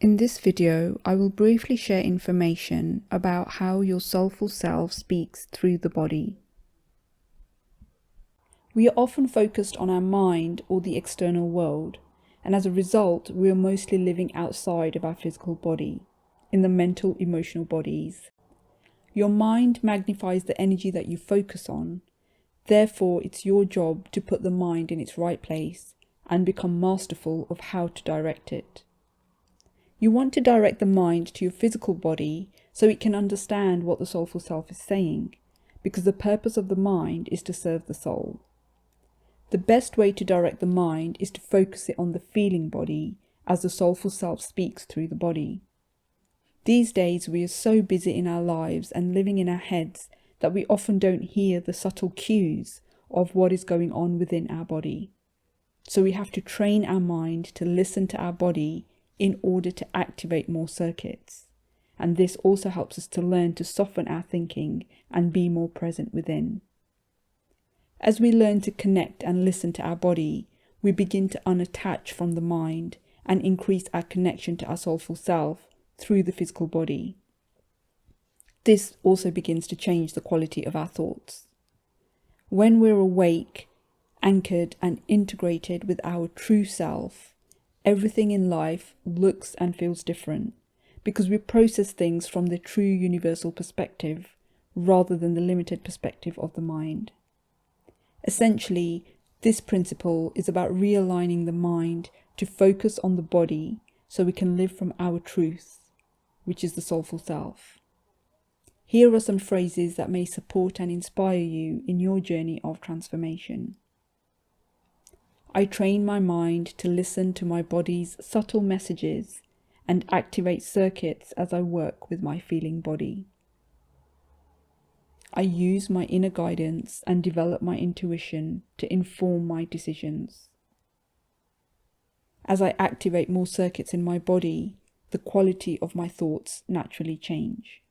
In this video, I will briefly share information about how your soulful self speaks through the body. We are often focused on our mind or the external world, and as a result, we are mostly living outside of our physical body, in the mental, emotional bodies. Your mind magnifies the energy that you focus on. Therefore, it's your job to put the mind in its right place and become masterful of how to direct it. You want to direct the mind to your physical body so it can understand what the soulful self is saying, because the purpose of the mind is to serve the soul. The best way to direct the mind is to focus it on the feeling body as the soulful self speaks through the body. These days we are so busy in our lives and living in our heads that we often don't hear the subtle cues of what is going on within our body. So we have to train our mind to listen to our body in order to activate more circuits. And this also helps us to learn to soften our thinking and be more present within. As we learn to connect and listen to our body, we begin to unattach from the mind and increase our connection to our soulful self through the physical body. This also begins to change the quality of our thoughts. When we're awake, anchored and integrated with our true self, everything in life looks and feels different because we process things from the true universal perspective rather than the limited perspective of the mind. Essentially, this principle is about realigning the mind to focus on the body so we can live from our truth, which is the soulful self. Here are some phrases that may support and inspire you in your journey of transformation. I train my mind to listen to my body's subtle messages and activate circuits as I work with my feeling body. I use my inner guidance and develop my intuition to inform my decisions. As I activate more circuits in my body, the quality of my thoughts naturally change.